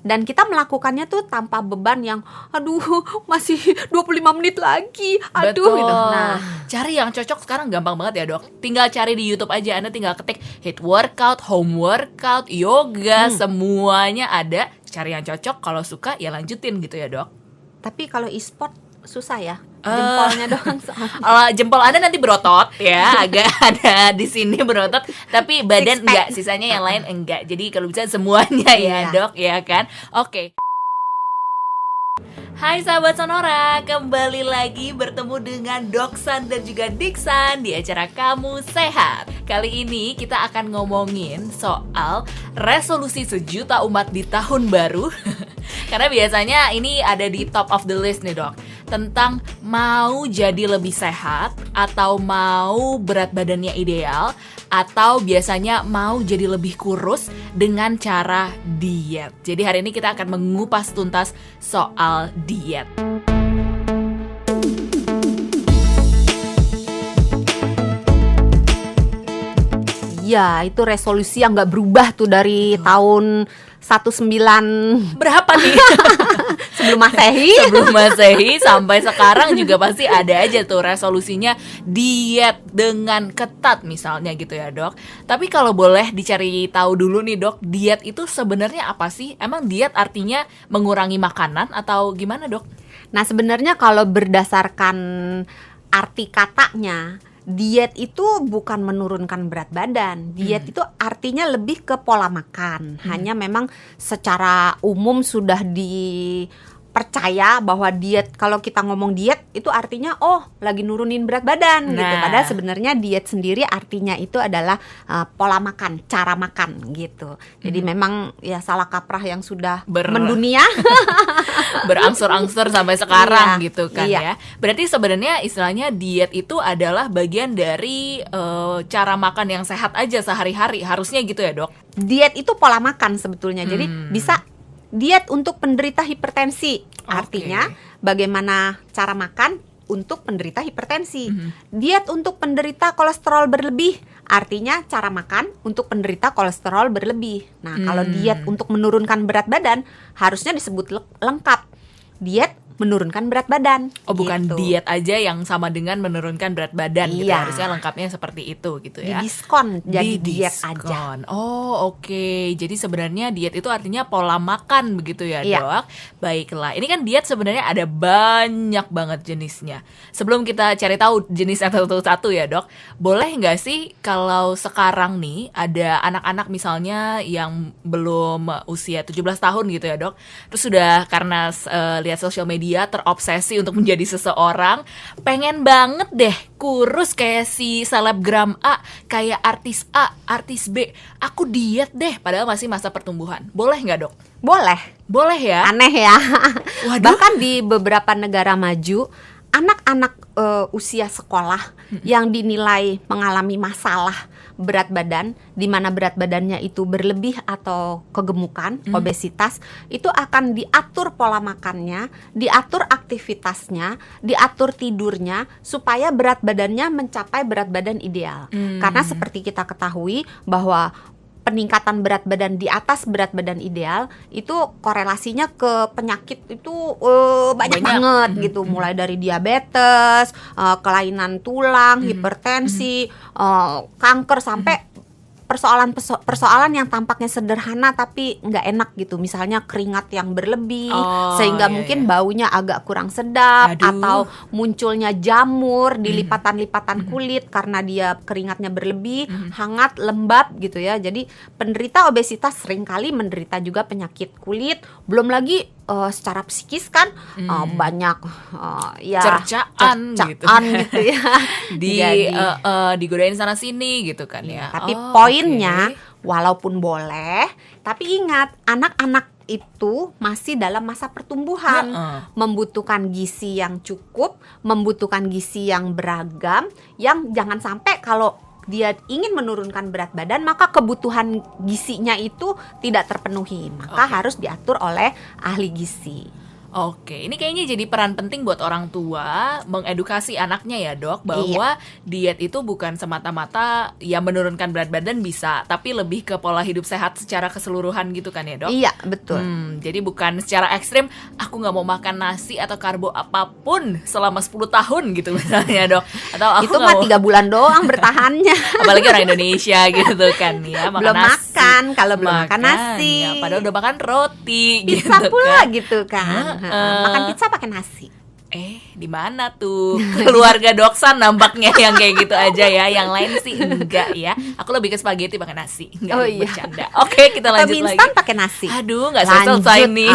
Dan kita melakukannya tuh tanpa beban yang aduh masih 25 menit lagi. Aduh Betul. gitu. Nah, cari yang cocok sekarang gampang banget ya, Dok. Tinggal cari di YouTube aja. Anda tinggal ketik HIIT workout, home workout, yoga, semuanya ada. Cari yang cocok, kalau suka ya lanjutin gitu ya, Dok. Tapi kalau e-sport susah ya. Jempolnya doang soalnya. Jempol Anda nanti berotot ya, agak ada di sini berotot, tapi badan Six pack. enggak, sisanya yang lain enggak. Jadi kalau bisa semuanya ya, Iya. Dok, ya kan? Oke. Hai sahabat Sonora, kembali lagi bertemu dengan Doksan dan juga Diksan di acara Kamu Sehat. Kali ini kita akan ngomongin soal resolusi sejuta umat di tahun baru. Karena biasanya ini ada di top of the list nih, Dok. Tentang mau jadi lebih sehat, atau mau berat badannya ideal, atau biasanya mau jadi lebih kurus dengan cara diet. Jadi hari ini kita akan mengupas tuntas soal diet. Ya, itu resolusi yang gak berubah tuh dari tahun 19 Berapa nih? sebelum Masehi. Sebelum Masehi sampai sekarang juga pasti ada aja tuh resolusinya diet dengan ketat misalnya gitu ya, Dok. Tapi kalau boleh dicari tahu dulu nih, Dok, diet itu sebenarnya apa sih? Emang diet artinya mengurangi makanan atau gimana, Dok? Nah, sebenarnya kalau berdasarkan arti katanya, diet itu bukan menurunkan berat badan. Diet itu artinya lebih ke pola makan. Hanya memang secara umum sudah dipercaya bahwa diet, kalau kita ngomong diet itu artinya lagi nurunin berat badan gitu. Nah. Padahal sebenarnya diet sendiri artinya itu adalah pola makan, cara makan gitu. Jadi memang ya salah kaprah yang sudah mendunia. Berangsur-angsur sampai sekarang Iya, gitu kan iya. ya. Berarti sebenarnya istilahnya diet itu adalah bagian dari cara makan yang sehat aja sehari-hari. Harusnya gitu ya, Dok? Diet itu pola makan sebetulnya. Jadi bisa diet untuk penderita hipertensi. Artinya bagaimana cara makan untuk penderita hipertensi. Diet untuk penderita kolesterol berlebih. Artinya cara makan untuk penderita kolesterol berlebih. Nah, kalau diet untuk menurunkan berat badan harusnya disebut lengkap. Diet menurunkan berat badan. Oh, bukan gitu. diet aja yang sama dengan menurunkan berat badan gitu. Iya. Harusnya lengkapnya seperti itu gitu ya. Didiskon jadi diet Didiskon. aja. Oh, oke. Jadi sebenarnya diet itu artinya pola makan begitu ya, Iya. Dok? Baiklah. Ini kan diet sebenarnya ada banyak banget jenisnya. Sebelum kita cari tahu jenis satu-satu ya, Dok, boleh nggak sih kalau sekarang nih ada anak-anak misalnya yang belum usia 17 tahun gitu ya, Dok, terus sudah karena lihat sosial media terobsesi untuk menjadi seseorang, pengen banget deh kurus kayak si selebgram A, kayak artis A, artis B. Aku diet deh, padahal masih masa pertumbuhan. Boleh nggak, Dok? Boleh. Boleh ya? Aneh ya. Waduh. Bahkan di beberapa negara maju, anak-anak usia sekolah yang dinilai mengalami masalah berat badan, di mana berat badannya itu berlebih atau kegemukan, obesitas, itu akan diatur pola makannya, diatur aktivitasnya, diatur tidurnya, supaya berat badannya mencapai berat badan ideal. Karena seperti kita ketahui bahwa peningkatan berat badan di atas berat badan ideal itu korelasinya ke penyakit itu banyak banget gitu, mulai dari diabetes, kelainan tulang, hipertensi, kanker, sampai persoalan yang tampaknya sederhana tapi nggak enak gitu, misalnya keringat yang berlebih sehingga mungkin baunya agak kurang sedap. Aduh. Atau munculnya jamur di lipatan-lipatan kulit karena dia keringatnya berlebih, hangat, lembab gitu ya. Jadi penderita obesitas seringkali menderita juga penyakit kulit, belum lagi secara psikis kan banyak cercaan gitu ya. digodain sana sini gitu kan ya. Tapi poinnya, walaupun boleh, tapi ingat, anak-anak itu masih dalam masa pertumbuhan, membutuhkan gizi yang cukup, membutuhkan gizi yang beragam, yang jangan sampai kalau dia ingin menurunkan berat badan maka kebutuhan gizinya itu tidak terpenuhi, maka harus diatur oleh ahli gizi. Oke, ini kayaknya jadi peran penting buat orang tua mengedukasi anaknya ya dok, bahwa diet itu bukan semata-mata ya menurunkan berat badan bisa, tapi lebih ke pola hidup sehat secara keseluruhan gitu kan ya dok? Iya, betul. Jadi bukan secara ekstrim, aku nggak mau makan nasi atau karbo apapun selama 10 tahun gitu misalnya dok. Atau aku Itu nggak mah mau, 3 bulan doang bertahannya. apalagi orang Indonesia gitu kan ya, makan Belum nasi. makan, kalau belum makan nasi. Ya, padahal udah makan roti Pizza gitu pula kan. gitu kan. Makan pizza pakai nasi. Di mana tuh keluarga Doksan nampaknya yang kayak gitu aja ya, yang lain sih enggak ya. Aku lebih ke spaghetti pakai nasi, enggak Oh iya. bercanda. Oke, kita Atau lanjut mie lagi. instan pakai nasi. Aduh, nggak selesai Lanjut, nih.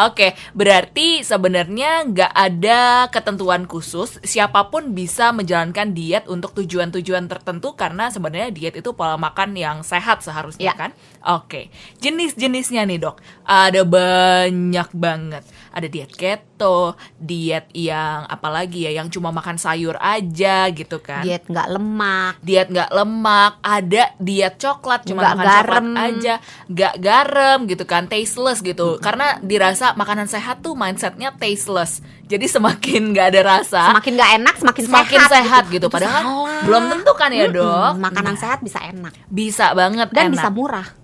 Oke, berarti sebenarnya nggak ada ketentuan khusus. Siapapun bisa menjalankan diet untuk tujuan-tujuan tertentu karena sebenarnya diet itu pola makan yang sehat seharusnya Ya. kan. Oke, jenis-jenisnya nih dok, ada banyak banget. Ada diet keto, diet yang apalagi ya, yang cuma makan sayur aja gitu kan. Diet nggak lemak. Diet nggak lemak, ada diet coklat, cuma Nggak makan garam. coklat aja, nggak garam gitu kan, tasteless gitu. Karena dirasa makanan sehat tuh mindsetnya tasteless. Jadi semakin nggak ada rasa, Semakin nggak enak, semakin sehat gitu. Itu Padahal salah. belum tentu kan ya dok. Makanan sehat bisa enak Bisa banget dan enak. bisa murah.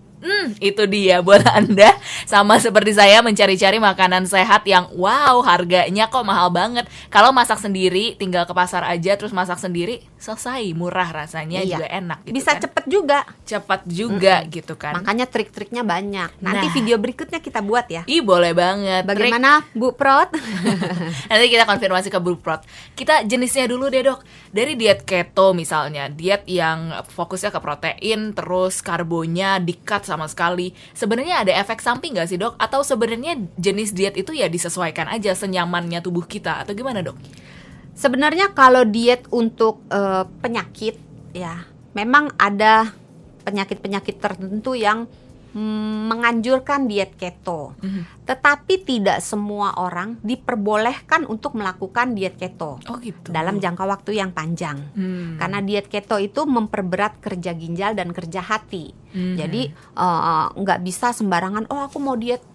Itu dia buat Anda sama seperti saya mencari-cari makanan sehat yang wow, harganya kok mahal banget. Kalau masak sendiri tinggal ke pasar aja terus masak sendiri, selesai, murah rasanya, Iya. juga enak gitu Bisa kan. cepet juga. Cepat juga gitu kan. Makanya trik-triknya banyak. Nanti Nah. video berikutnya kita buat ya. Ih, boleh banget. Bagaimana Bu Prot? Nanti kita konfirmasi ke Bu Prot. Kita jenisnya dulu deh dok. Dari diet keto misalnya, diet yang fokusnya ke protein, terus karbonya di-cut sama sekali. Sebenarnya ada efek samping nggak sih dok? Atau sebenarnya jenis diet itu ya disesuaikan aja senyamannya tubuh kita atau gimana dok? Sebenarnya kalau diet untuk penyakit ya, memang ada penyakit-penyakit tertentu yang menganjurkan diet keto. Tetapi tidak semua orang diperbolehkan untuk melakukan diet keto Oh gitu. dalam jangka waktu yang panjang. Karena diet keto itu memperberat kerja ginjal dan kerja hati. Jadi nggak bisa sembarangan, oh aku mau diet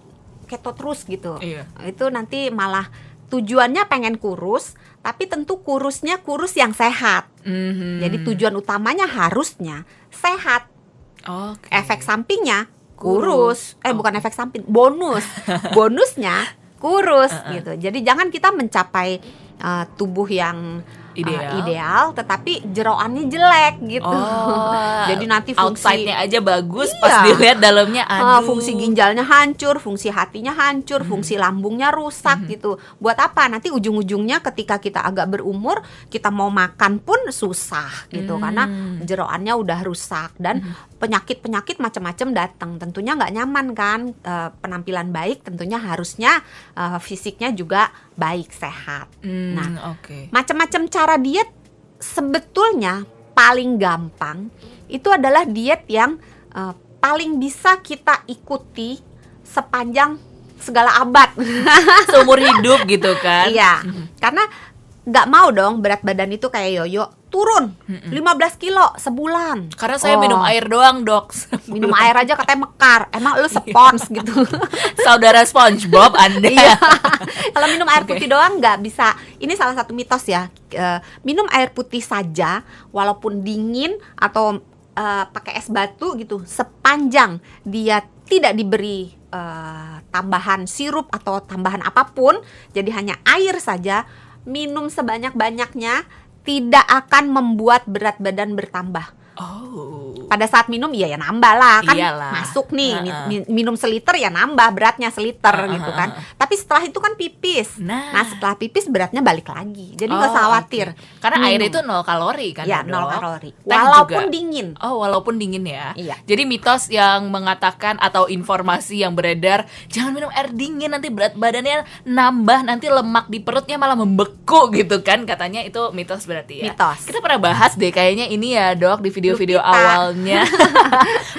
keto terus gitu. Iya. Itu nanti malah tujuannya pengen kurus, tapi tentu kurusnya kurus yang sehat. Jadi tujuan utamanya harusnya sehat. Oke. Efek sampingnya kurus. Bukan efek samping, bonus. Bonusnya kurus gitu. Jadi jangan kita mencapai tubuh yang ideal, tetapi jeroannya jelek gitu. Jadi nanti fungsi outside-nya aja bagus, pas dilihat dalamnya aduh. fungsi ginjalnya hancur, fungsi hatinya hancur, fungsi lambungnya rusak gitu. Buat apa? Nanti ujung-ujungnya ketika kita agak berumur, kita mau makan pun susah gitu, karena jeroannya udah rusak dan penyakit-penyakit macam-macam datang. Tentunya nggak nyaman kan. Penampilan baik tentunya harusnya fisiknya juga baik, sehat. Nah, macam-macam cara diet sebetulnya paling gampang itu adalah diet yang paling bisa kita ikuti sepanjang segala abad. Seumur hidup gitu kan. Iya, karena nggak mau dong berat badan itu kayak yoyo turun 15 kilo sebulan. Karena saya minum air doang dok. Minum air aja katanya mekar. Emang lu spons gitu. Saudara SpongeBob Anda. Iya. Kalau minum air putih doang nggak bisa. Ini salah satu mitos ya. Minum air putih saja walaupun dingin atau pakai es batu gitu, sepanjang dia tidak diberi tambahan sirup atau tambahan apapun, jadi hanya air saja, minum sebanyak-banyaknya tidak akan membuat berat badan bertambah. Pada saat minum ya nambah lah kan. Iyalah. Masuk nih minum seliter ya nambah beratnya seliter gitu kan. Tapi setelah itu kan pipis. Nah. Setelah pipis beratnya balik lagi. Jadi nggak usah khawatir. Okay. Karena Minum. air itu 0 kalori kan Ya, dok? 0 kalori. Teh Walaupun juga. dingin. Walaupun dingin ya. Iya. Jadi mitos yang mengatakan atau informasi yang beredar, jangan minum air dingin nanti berat badannya nambah, nanti lemak di perutnya malah membeku gitu kan. Katanya itu mitos berarti ya. Mitos. Kita pernah bahas deh kayaknya ini ya dok di video-video Kita. awalnya.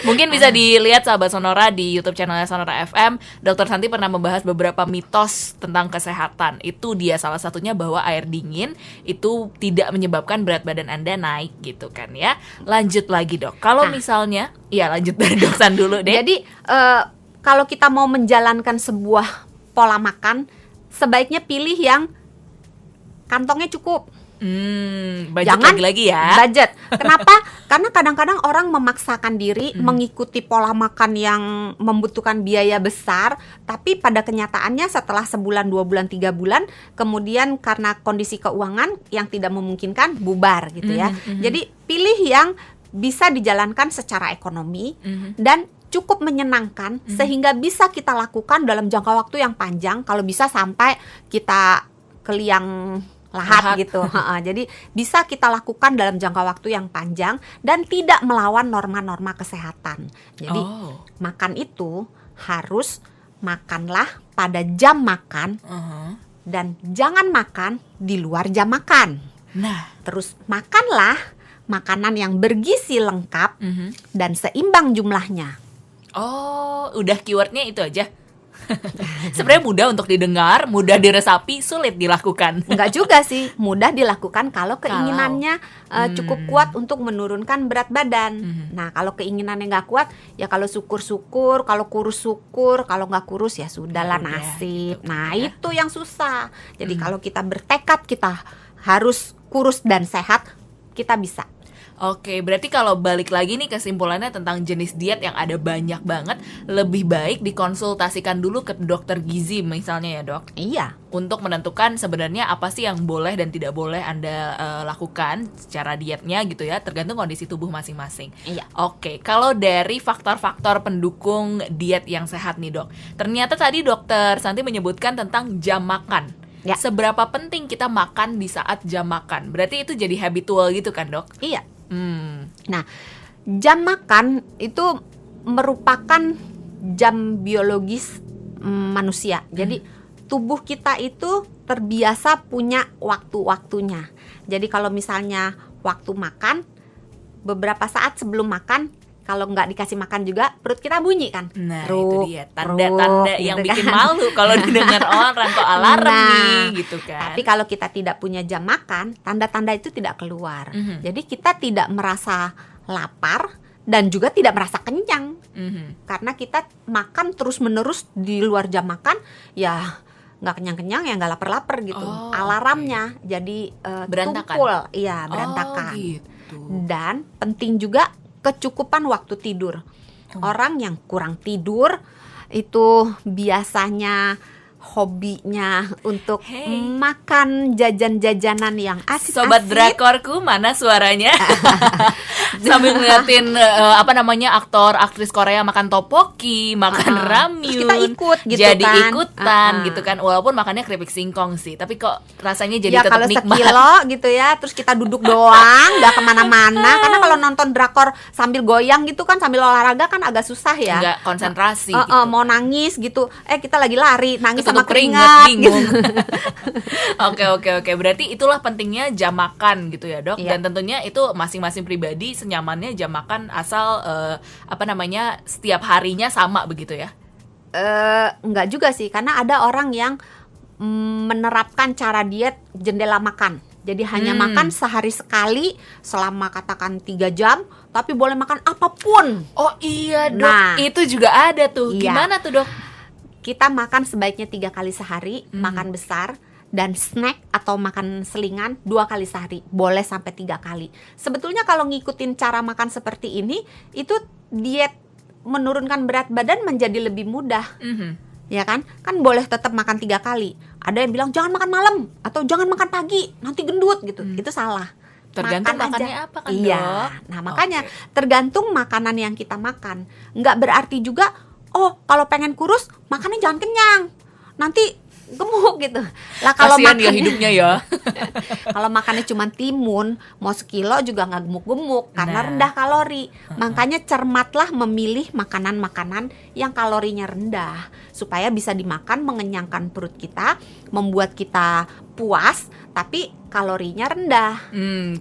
Mungkin bisa dilihat sahabat Sonora di YouTube channelnya Sonora FM. Dr. Santi pernah membahas beberapa mitos tentang kesehatan. Itu dia salah satunya bahwa air dingin itu tidak menyebabkan berat badan Anda naik gitu kan ya. Lanjut lagi dok. Kalau misalnya, ya lanjut dari doksan dulu deh. Jadi kalau kita mau menjalankan sebuah pola makan, sebaiknya pilih yang kantongnya cukup. Budget Jangan lagi-lagi ya. Budget. Kenapa? Karena kadang-kadang orang memaksakan diri mengikuti pola makan yang membutuhkan biaya besar, tapi pada kenyataannya setelah sebulan, 2 bulan, 3 bulan, kemudian karena kondisi keuangan yang tidak memungkinkan, bubar gitu ya. Jadi pilih yang bisa dijalankan secara ekonomi dan cukup menyenangkan sehingga bisa kita lakukan dalam jangka waktu yang panjang, kalau bisa sampai kita ke liang lahat gitu. Jadi bisa kita lakukan dalam jangka waktu yang panjang dan tidak melawan norma-norma kesehatan. Jadi makan itu harus makanlah pada jam makan dan jangan makan di luar jam makan. Nah, terus makanlah makanan yang bergizi lengkap dan seimbang jumlahnya. Oh, udah keywordnya itu aja. Sebenarnya mudah untuk didengar, mudah diresapi, sulit dilakukan. Enggak juga sih, mudah dilakukan kalau keinginannya cukup kuat untuk menurunkan berat badan. Nah, kalau keinginannya nggak kuat, ya kalau syukur-syukur, kalau kurus syukur, kalau nggak kurus ya sudahlah nasib. Gitu. Nah, itu yang susah. Jadi kalau kita bertekad kita harus kurus dan sehat, kita bisa. Oke, berarti kalau balik lagi nih kesimpulannya tentang jenis diet yang ada banyak banget, lebih baik dikonsultasikan dulu ke dokter gizi misalnya ya dok. Iya. Untuk menentukan sebenarnya apa sih yang boleh dan tidak boleh Anda lakukan secara dietnya gitu ya, tergantung kondisi tubuh masing-masing. Iya. Oke, kalau dari faktor-faktor pendukung diet yang sehat nih dok, ternyata tadi dokter Santi menyebutkan tentang jam makan. Ya. Seberapa penting kita makan di saat jam makan? Berarti itu jadi habitual gitu kan dok? Iya. Nah, jam makan itu merupakan jam biologis manusia. Jadi tubuh kita itu terbiasa punya waktu-waktunya. Jadi kalau misalnya waktu makan, beberapa saat sebelum makan, kalau nggak dikasih makan juga perut kita bunyi kan. Nah itu dia tanda-tanda yang gitu bikin kan. malu kalau didengar orang kok alarm nih gitu kan. Tapi kalau kita tidak punya jam makan, tanda-tanda itu tidak keluar. Jadi kita tidak merasa lapar dan juga tidak merasa kenyang. Karena kita makan terus-menerus di luar jam makan, ya nggak kenyang-kenyang ya nggak lapar-lapar gitu. Alarmnya jadi berantakan. tumpul, iya berantakan. Gitu. Dan penting juga kecukupan waktu tidur. Orang yang kurang tidur itu biasanya hobinya untuk makan jajan-jajanan yang asik-asik. Sobat drakorku, mana suaranya? Sambil ngeliatin aktor aktris Korea makan tteokbokki, makan ramyun. Terus kita ikut gitu jadi kan. ikutan gitu kan. Walaupun makannya keripik singkong sih, tapi kok rasanya jadi ya, tetap kalau nikmat. sekilo gitu ya, terus kita duduk doang, nggak kemana-mana. Karena kalau nonton drakor sambil goyang gitu kan, sambil olahraga kan agak susah ya. Nggak konsentrasi gitu. Mau nangis gitu, kita lagi lari, nangis Ketutup sama keringat, keringat bingung. gitu. Oke. Berarti itulah pentingnya jam makan gitu ya dok. Iya. Dan tentunya itu masing-masing pribadi senyamannya jam makan asal setiap harinya sama begitu ya. Enggak juga sih, karena ada orang yang menerapkan cara diet jendela makan. Jadi hanya makan sehari sekali selama katakan 3 jam, tapi boleh makan apapun. Oh iya dok, Nah, itu juga ada tuh. iya. Gimana tuh dok? Kita makan sebaiknya 3 kali sehari, makan besar, dan snack atau makan selingan 2 kali sehari, boleh sampai 3 kali. Sebetulnya kalau ngikutin cara makan seperti ini, itu diet menurunkan berat badan menjadi lebih mudah. Ya kan? Kan boleh tetap makan 3 kali. Ada yang bilang jangan makan malam atau jangan makan pagi, nanti gendut gitu. Itu salah. Tergantung Makan makannya aja. apa kan Iya. dok? Nah makanya tergantung makanan yang kita makan. Nggak berarti juga, oh kalau pengen kurus makannya jangan kenyang, nanti gemuk gitu. Lah kalau Kasian ya makan hidupnya ya. kalau makannya cuma timun, mau sekilo juga nggak gemuk-gemuk karena Nah. rendah kalori. Makanya cermatlah memilih makanan-makanan yang kalorinya rendah supaya bisa dimakan mengenyangkan perut kita, membuat kita puas tapi kalorinya rendah.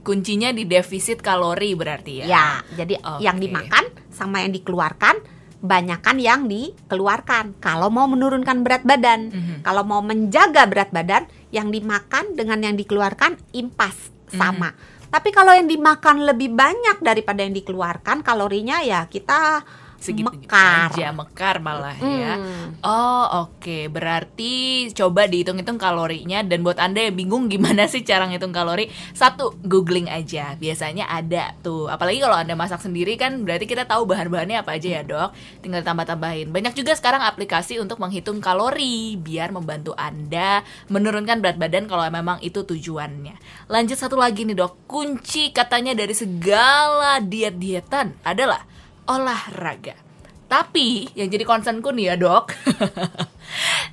Kuncinya di defisit kalori berarti ya. Ya, jadi yang Oke. dimakan sama yang dikeluarkan, banyakan yang dikeluarkan kalau mau menurunkan berat badan. Kalau mau menjaga berat badan, yang dimakan dengan yang dikeluarkan impas sama. Tapi kalau yang dimakan lebih banyak daripada yang dikeluarkan kalorinya, ya kita segitu Mekar. aja, mekar malah ya. Hmm. Oh oke, berarti coba dihitung-hitung kalorinya. Dan buat Anda yang bingung gimana sih cara ngitung kalori, satu, googling aja, biasanya ada tuh. Apalagi kalau Anda masak sendiri kan berarti kita tahu bahan-bahannya apa aja ya dok, tinggal tambah-tambahin. Banyak juga sekarang aplikasi untuk menghitung kalori biar membantu Anda menurunkan berat badan kalau memang itu tujuannya. Lanjut satu lagi nih dok, kunci katanya dari segala diet-dietan adalah olahraga. Tapi yang jadi concernku nih ya dok,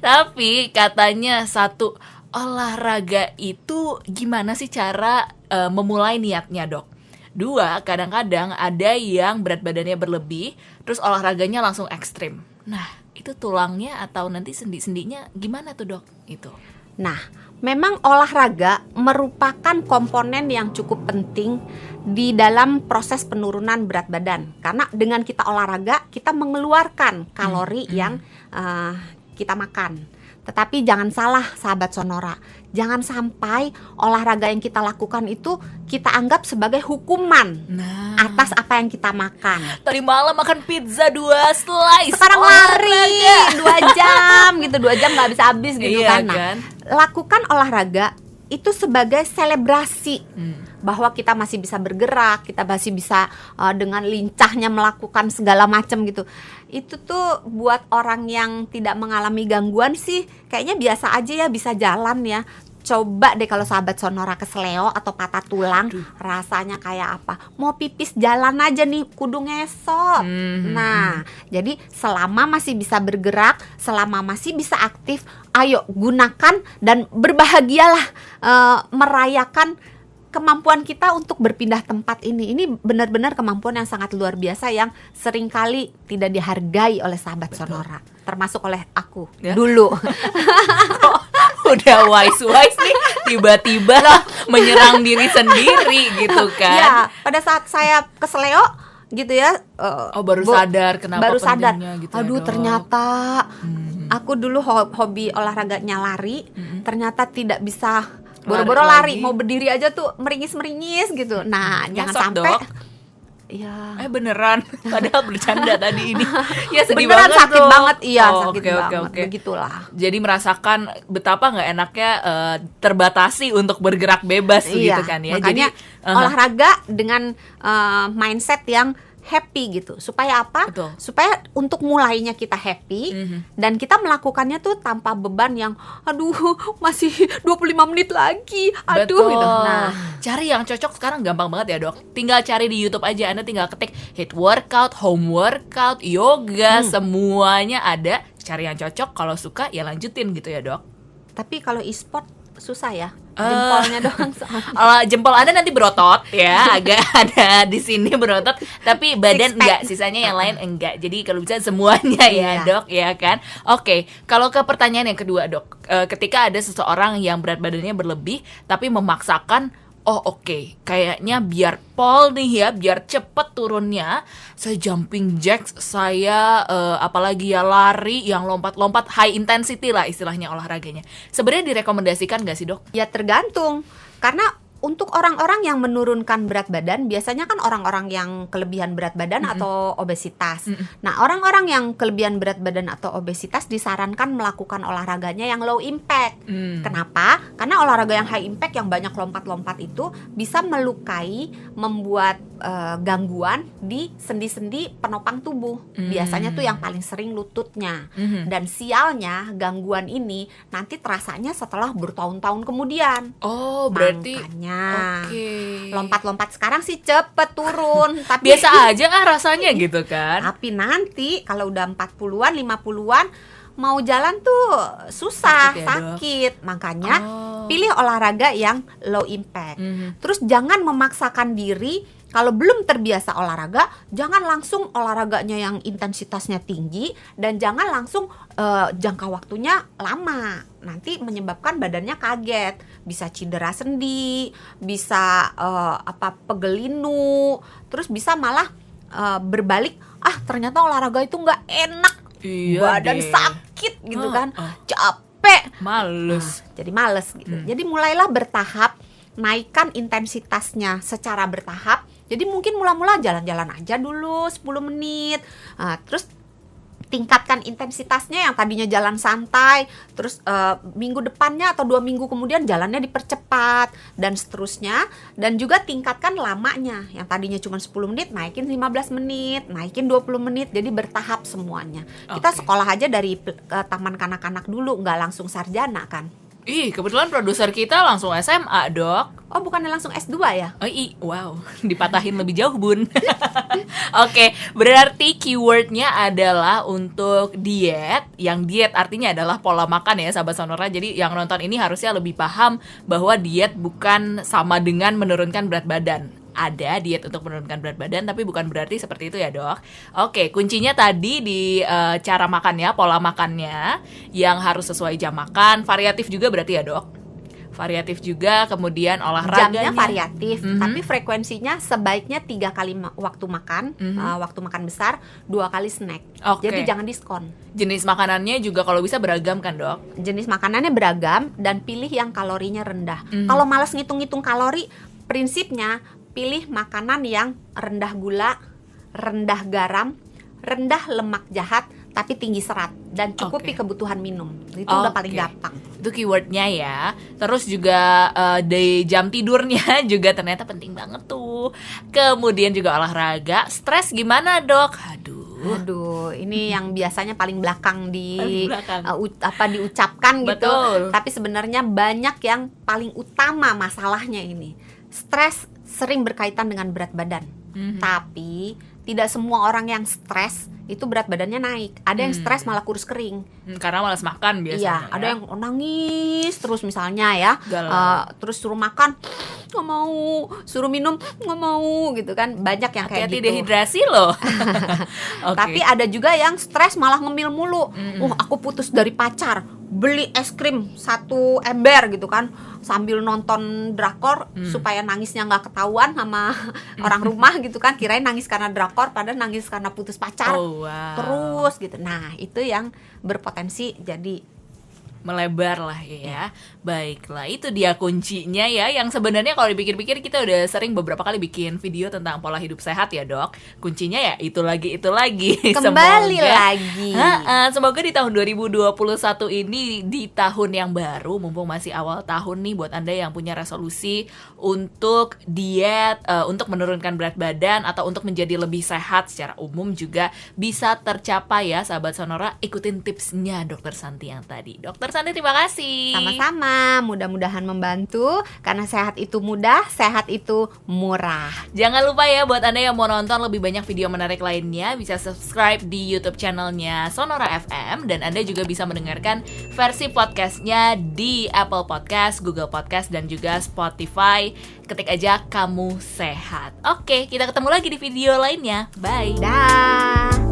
tapi katanya satu, olahraga itu gimana sih cara memulai niatnya dok? Dua, kadang-kadang ada yang berat badannya berlebih terus olahraganya langsung ekstrim. Nah itu tulangnya atau nanti sendi-sendinya gimana tuh dok? Itu. Nah, memang olahraga merupakan komponen yang cukup penting di dalam proses penurunan berat badan. Karena dengan kita olahraga, kita mengeluarkan kalori yang kita makan. Tetapi jangan salah sahabat Sonora, jangan sampai olahraga yang kita lakukan itu kita anggap sebagai hukuman atas apa yang kita makan. Tadi malam makan pizza 2 slice, Sekarang lari 2 jam gitu, 2 jam gak habis-habis gitu Iya, kan. Nah, kan? lakukan olahraga itu sebagai selebrasi bahwa kita masih bisa bergerak, kita masih bisa dengan lincahnya melakukan segala macam gitu. Itu tuh buat orang yang tidak mengalami gangguan sih kayaknya biasa aja ya, bisa jalan ya. Coba deh kalau sahabat Sonora kesleo atau patah tulang, rasanya kayak apa? Mau pipis jalan aja nih, kudu ngesot. Nah, jadi selama masih bisa bergerak, selama masih bisa aktif, ayo gunakan dan berbahagialah merayakan kemampuan kita untuk berpindah tempat ini. Ini benar-benar kemampuan yang sangat luar biasa yang seringkali tidak dihargai oleh sahabat Sonora, termasuk oleh aku dulu. Kok udah wise nih tiba-tiba menyerang diri sendiri gitu kan? Ya, pada saat saya kesleo gitu ya. Baru sadar kenapa baru sadar. pentingnya gitu. Aduh, ya, Dok. ternyata aku dulu hobi olahraganya lari, ternyata tidak bisa boro-boro lari, mau berdiri aja tuh meringis-meringis gitu. Nah, jangan Nyesot, sampai Dok. ya. Beneran, padahal bercanda tadi ini. Ya sedih Beneran banget sakit tuh. banget, iya sakit Oke. banget. Begitulah. Jadi merasakan betapa nggak enaknya terbatasi untuk bergerak bebas gitu kan ya. Makanya Jadi olahraga dengan mindset yang happy gitu. Supaya apa? Betul. Supaya untuk mulainya kita happy dan kita melakukannya tuh tanpa beban yang aduh masih 25 menit lagi. Aduh betul. gitu. Nah, Cari yang cocok sekarang gampang banget ya dok. Tinggal cari di YouTube aja. Anda tinggal ketik HIIT workout, home workout, yoga, semuanya ada. Cari yang cocok. Kalau suka ya lanjutin gitu ya dok. tapi kalau e-sport susah ya. Jempolnya doang soalnya. Jempol Anda nanti berotot ya, agak ada di sini berotot, tapi badan Six pack. enggak, sisanya yang lain enggak. Jadi kalau bisa semuanya ya, Iya. Dok, ya kan? Oke, kalau ke pertanyaan yang kedua, Dok. Ketika ada seseorang yang berat badannya berlebih tapi memaksakan kayaknya biar pol nih ya, biar cepet turunnya, saya jumping jacks, saya apalagi ya lari yang lompat-lompat high intensity lah istilahnya olahraganya. Sebenarnya direkomendasikan gak sih dok? Ya tergantung. Karena untuk orang-orang yang menurunkan berat badan, biasanya kan orang-orang yang kelebihan berat badan atau obesitas. Nah, orang-orang yang kelebihan berat badan atau obesitas disarankan melakukan olahraganya yang low impact. Kenapa? Karena olahraga yang high impact yang banyak lompat-lompat itu bisa melukai, membuat gangguan di sendi-sendi penopang tubuh. Biasanya tuh yang paling sering lututnya. Dan sialnya gangguan ini nanti terasanya setelah bertahun-tahun kemudian. Oh, berarti Makanya lompat-lompat sekarang sih cepet turun, tapi biasa aja kan rasanya gitu kan. tapi nanti kalau udah 40-an, 50-an mau jalan tuh susah, Sakit ya, Dok? sakit. Makanya pilih olahraga yang low impact. Terus jangan memaksakan diri. Kalau belum terbiasa olahraga, jangan langsung olahraganya yang intensitasnya tinggi dan jangan langsung jangka waktunya lama. Nanti menyebabkan badannya kaget, bisa cedera sendi, bisa pegel linu, terus bisa malah berbalik, ternyata olahraga itu nggak enak, badan sakit gitu kan, capek, males. jadi males gitu. Jadi mulailah bertahap, naikkan intensitasnya secara bertahap. Jadi mungkin mula-mula jalan-jalan aja dulu 10 menit. Terus tingkatkan intensitasnya, yang tadinya jalan santai, terus minggu depannya atau 2 minggu kemudian jalannya dipercepat dan seterusnya. Dan juga tingkatkan lamanya, yang tadinya cuma 10 menit naikin 15 menit, naikin 20 menit, jadi bertahap semuanya. Kita sekolah aja dari taman kanak-kanak dulu, nggak langsung sarjana kan. Ih, kebetulan produser kita langsung SMA, Dok. Oh, bukannya langsung S2 ya? Oh, wow, dipatahin lebih jauh, Bun. Oke, berarti keywordnya adalah untuk diet. Yang diet artinya adalah pola makan ya, sahabat Sonora. Jadi yang nonton ini harusnya lebih paham bahwa diet bukan sama dengan menurunkan berat badan. Ada diet untuk menurunkan berat badan, tapi bukan berarti seperti itu ya, Dok. Oke, kuncinya tadi di cara makannya, pola makannya yang harus sesuai jam makan, variatif juga berarti ya, Dok. Variatif juga, kemudian olahraganya jamnya variatif, tapi frekuensinya sebaiknya 3 kali waktu makan, waktu makan besar, 2 kali snack. Jadi jangan diskon. Jenis makanannya juga kalau bisa beragam kan, Dok? Jenis makanannya beragam dan pilih yang kalorinya rendah. Kalau malas ngitung-ngitung kalori, prinsipnya pilih makanan yang rendah gula, rendah garam, rendah lemak jahat, tapi tinggi serat, dan cukupi kebutuhan minum. Itu udah paling gampang. Itu keywordnya ya. Terus juga di jam tidurnya juga ternyata penting banget tuh. Kemudian juga olahraga. Stres gimana, Dok? Aduh, ini yang biasanya paling belakang diucapkan gitu. Tapi sebenarnya banyak yang paling utama masalahnya ini. Stres sering berkaitan dengan berat badan. Tapi tidak semua orang yang stres itu berat badannya naik. Ada yang stres malah kurus kering. Karena malas makan biasanya. Iya, ada yang nangis terus misalnya ya. Terus suruh makan nggak mau, suruh minum nggak mau gitu kan. Banyak yang kayak gitu. Dehidrasi loh. Tapi ada juga yang stres malah ngemil mulu. Aku putus dari pacar, beli es krim 1 ember gitu kan, sambil nonton drakor supaya nangisnya nggak ketahuan sama orang rumah gitu kan, kirain nangis karena drakor padahal nangis karena putus pacar. Terus gitu. Nah, itu yang berpotensi jadi melebar lah ya. Baiklah, itu dia kuncinya ya. Yang sebenarnya kalau dipikir-pikir kita udah sering beberapa kali bikin video tentang pola hidup sehat ya, Dok. Kuncinya ya itu lagi kembali lagi. Semoga di tahun 2021 ini, di tahun yang baru, mumpung masih awal tahun nih, buat Anda yang punya resolusi untuk diet, untuk menurunkan berat badan atau untuk menjadi lebih sehat secara umum juga bisa tercapai ya, sahabat Sonora. Ikutin tipsnya Dokter Santi yang tadi. Dokter Santi, terima kasih. Sama-sama, mudah-mudahan membantu. Karena sehat itu mudah, sehat itu murah. Jangan lupa ya, buat Anda yang mau nonton lebih banyak video menarik lainnya, bisa subscribe di YouTube channelnya Sonora FM. Dan Anda juga bisa mendengarkan versi podcastnya di Apple Podcast, Google Podcast, dan juga Spotify. Ketik aja Kamu Sehat. Oke, kita ketemu lagi di video lainnya. Bye. Dah.